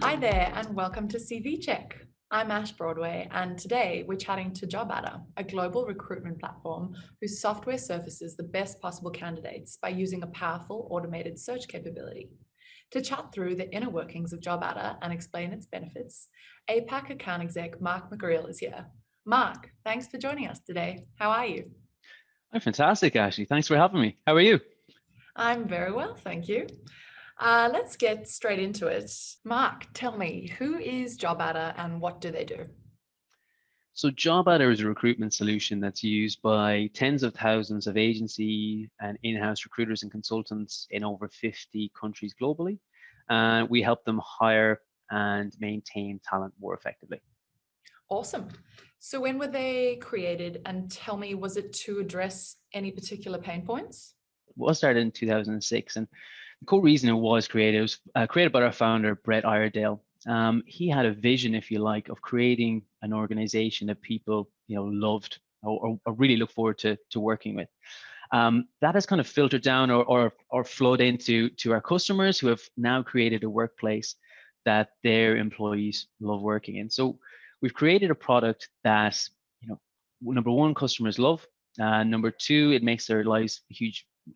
Hi there, and welcome to CVCheck. I'm Ash Broadway, and today we're chatting to JobAdder, a global recruitment platform whose software surfaces the best possible candidates by using a powerful automated search capability. To chat through the inner workings of JobAdder and explain its benefits, APAC account exec Mark McGreal is here. Mark, thanks for joining us today. How are you? I'm fantastic, Ashley. Thanks for having me. How are you? I'm very well, thank you. Let's get straight into it. Mark, tell me, who is JobAdder and what do they do? So JobAdder is a recruitment solution that's used by tens of thousands of agency and in-house recruiters and consultants in over 50 countries globally. We help them hire and maintain talent more effectively. Awesome. So when were they created? And tell me, was it to address any particular pain points? It was started in 2006, and the core reason it was created was created by our founder, Brett Iredale. He had a vision, if you like, of creating an organization that people, loved or really look forward to working with. That has kind of filtered down or flowed into our customers who have now created a workplace that their employees love working in. So we've created a product that, number one, customers love. Number two, it makes their lives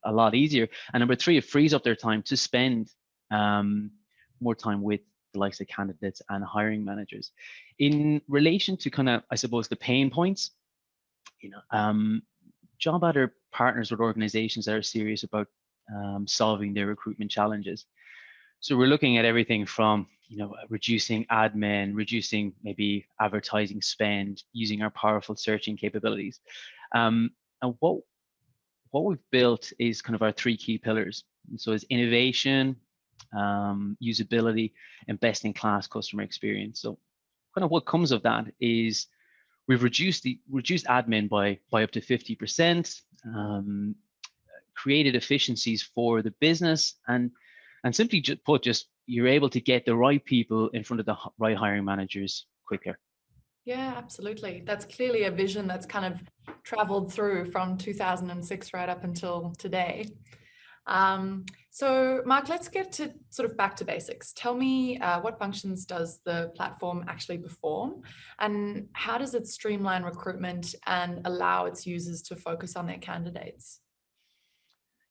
a lot easier. And number three, it frees up their time to spend more time with the likes of candidates and hiring managers. In relation to kind of, I suppose, the pain points, JobAdder partners with organizations that are serious about solving their recruitment challenges. So we're looking at everything from, reducing admin, reducing maybe advertising spend, using our powerful searching capabilities. And what we've built is kind of our three key pillars. So it's innovation, usability, and best-in-class customer experience. So kind of what comes of that is we've reduced admin by up to 50%, created efficiencies for the business, and simply just you're able to get the right people in front of the right hiring managers quicker. Yeah, absolutely. That's clearly a vision that's kind of traveled through from 2006 right up until today. So Mark, let's get to sort of back to basics. Tell me what functions does the platform actually perform, and how does it streamline recruitment and allow its users to focus on their candidates?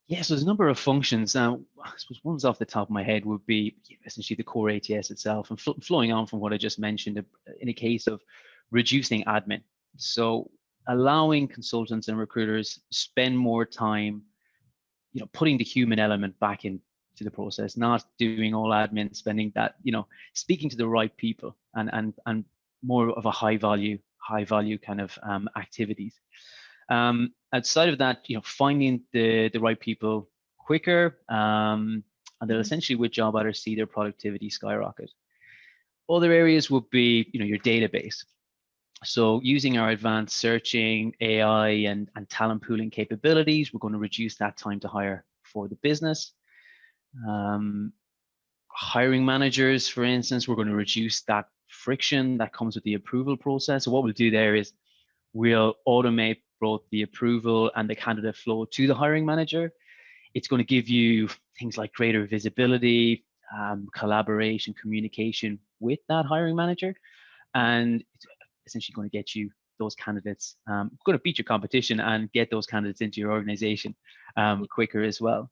Yeah, so there's a number of functions. Now, I suppose ones off the top of my head would be essentially the core ATS itself, and flowing on from what I just mentioned, in a case of reducing admin. So allowing consultants and recruiters spend more time, putting the human element back into the process, not doing all admin, spending that, speaking to the right people and more of a high value kind of activities. Outside of that, finding the right people quicker, and they'll essentially with JobAdder see their productivity skyrocket. Other areas would be, your database. So using our advanced searching, AI, and talent pooling capabilities, we're going to reduce that time to hire for the business. Hiring managers, for instance, we're going to reduce that friction that comes with the approval process. So what we'll do there is we'll automate both the approval and the candidate flow to the hiring manager. It's going to give you things like greater visibility, collaboration, communication with that hiring manager. And it's essentially going to get you those candidates, going to beat your competition and get those candidates into your organization quicker as well.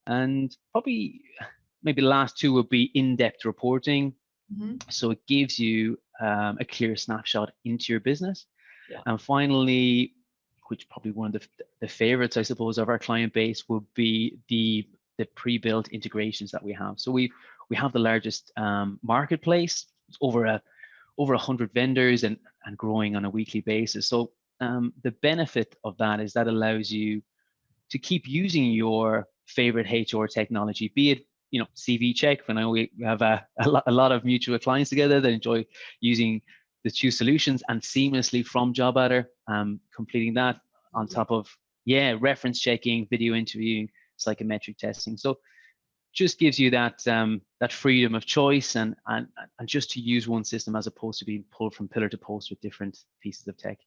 And probably maybe the last two would be in-depth reporting. Mm-hmm. So it gives you a clear snapshot into your business. Yeah. And finally, which probably one of the favorites, I suppose, of our client base would be the pre-built integrations that we have. So we have the largest marketplace, over 100 vendors and growing on a weekly basis. So the benefit of that is that allows you to keep using your favorite HR technology, be it CVCheck. I know we have a lot of mutual clients together that enjoy using the two solutions and seamlessly from JobAdder, completing that on top of reference checking, video interviewing, psychometric testing. So just gives you that freedom of choice and just to use one system as opposed to being pulled from pillar to post with different pieces of tech.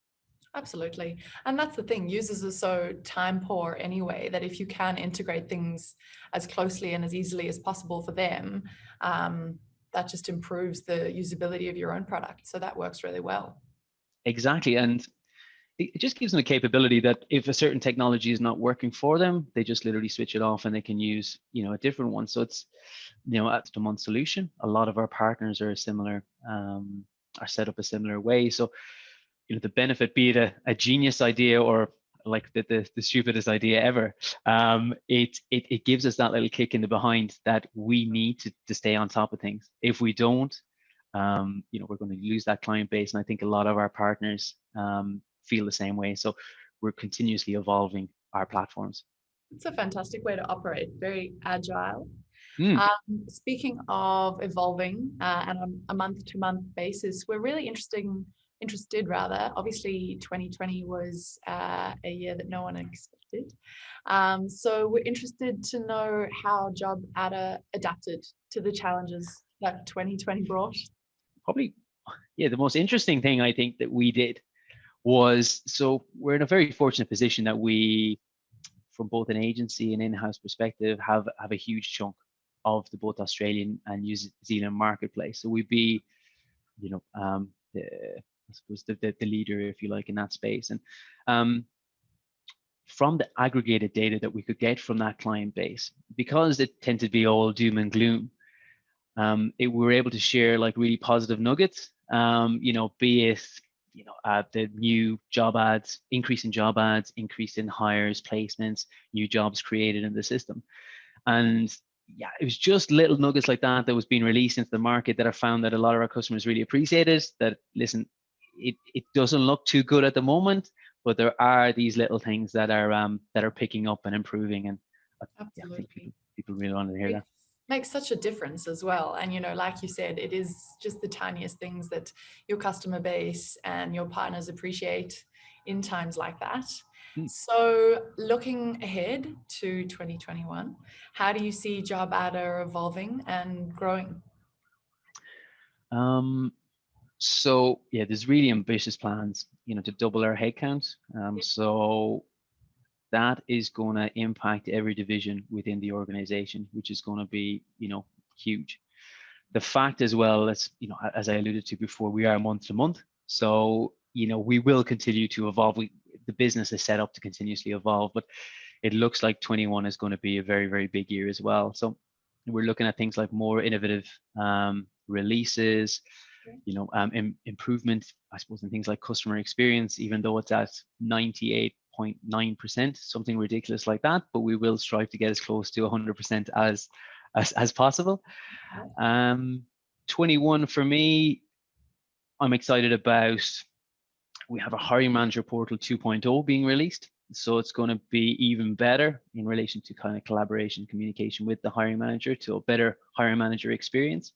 Absolutely. And that's the thing, users are so time poor anyway, that if you can integrate things as closely and as easily as possible for them, that just improves the usability of your own product. So that works really well. Exactly. And it just gives them a capability that if a certain technology is not working for them, they just literally switch it off and they can use, a different one. So it's, at the month solution. A lot of our partners are similar, are set up a similar way. So, the benefit, be it a genius idea or like the stupidest idea ever, it gives us that little kick in the behind that we need to stay on top of things. If we don't, we're going to lose that client base. And I think a lot of our partners feel the same way. So we're continuously evolving our platforms. It's a fantastic way to operate, very agile. Mm. Speaking of evolving and on a month-to-month basis, we're really interested. Obviously, 2020 was a year that no one expected. So we're interested to know how JobAdder adapted to the challenges that 2020 brought. Probably, the most interesting thing I think that we did was, so we're in a very fortunate position that we, from both an agency and in-house perspective, have a huge chunk of the both Australian and New Zealand marketplace. So we'd be, I suppose the leader, if you like, in that space. And from the aggregated data that we could get from that client base, because it tended to be all doom and gloom, we were able to share like really positive nuggets, be it, the new job ads, increase in job ads, increase in hires, placements, new jobs created in the system. And yeah, it was just little nuggets like that was being released into the market that I found that a lot of our customers really appreciated. That, listen, it doesn't look too good at the moment, but there are these little things that are picking up and improving. And I think people really want to hear that. Makes such a difference as well. And, like you said, it is just the tiniest things that your customer base and your partners appreciate in times like that. So looking ahead to 2021, how do you see JobAdder evolving and growing? So yeah, there's really ambitious plans, to double our headcount. So that is going to impact every division within the organization, which is going to be, huge. The fact as well, as as I alluded to before, we are month to month. So, we will continue to evolve. The business is set up to continuously evolve, but it looks like 21 is going to be a very, very big year as well. So we're looking at things like more innovative releases, improvement, I suppose, in things like customer experience, even though it's at 98.9%, something ridiculous like that, but we will strive to get as close to 100% as possible. 21 for me, I'm excited about. We have a hiring manager portal 2.0 being released. So it's going to be even better in relation to kind of collaboration, communication with the hiring manager, to a better hiring manager experience.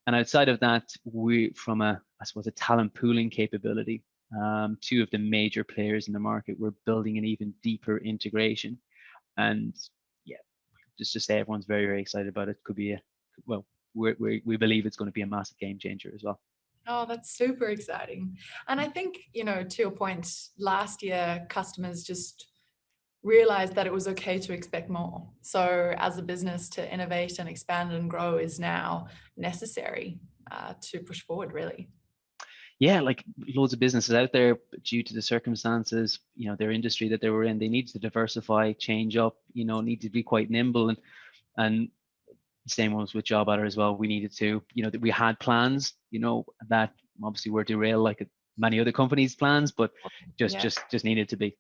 And outside of that, from a talent pooling capability, two of the major players in the market, we're building an even deeper integration. And yeah, just to say, everyone's very, very excited about it. Could be we believe it's going to be a massive game changer as well. Oh, that's super exciting. And I think, to your point, last year, customers just realized that it was okay to expect more. So as a business, to innovate and expand and grow is now necessary to push forward, really. Yeah, like loads of businesses out there, due to the circumstances, their industry that they were in, they need to diversify, change up, need to be quite nimble. And same was with JobAdder as well. We needed to, that we had plans, that obviously were derailed like many other companies' plans, but just needed to be.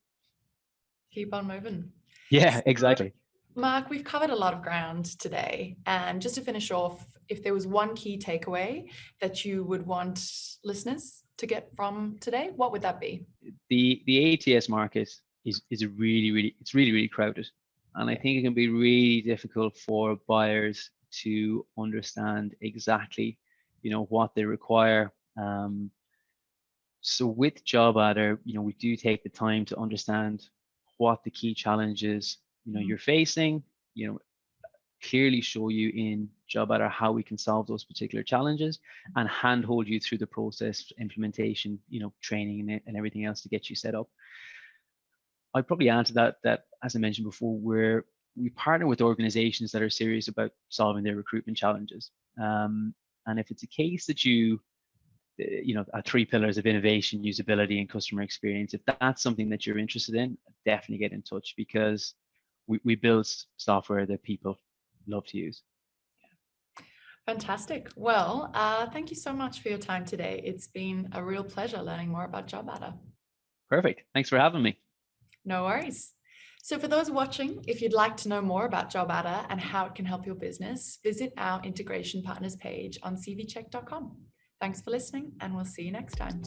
Keep on moving. Yeah, exactly. Mark, we've covered a lot of ground today. And just to finish off, if there was one key takeaway that you would want listeners to get from today, what would that be? The ATS market is really crowded. And I think it can be really difficult for buyers to understand exactly, what they require. So with JobAdder, we do take the time to understand what the key challenges, you're facing, clearly show you in JobAdder how we can solve those particular challenges, and handhold you through the process, implementation, training and everything else to get you set up. I'd probably add to that as I mentioned before, we partner with organizations that are serious about solving their recruitment challenges. And if it's a case that you know, 3 pillars of innovation, usability, and customer experience, if that's something that you're interested in, definitely get in touch, because we build software that people love to use. Fantastic. Well, thank you so much for your time today. It's been a real pleasure learning more about JobAdder. Perfect. Thanks for having me. No worries. So for those watching, if you'd like to know more about JobAdder and how it can help your business, visit our integration partners page on CVCheck.com. Thanks for listening, and we'll see you next time.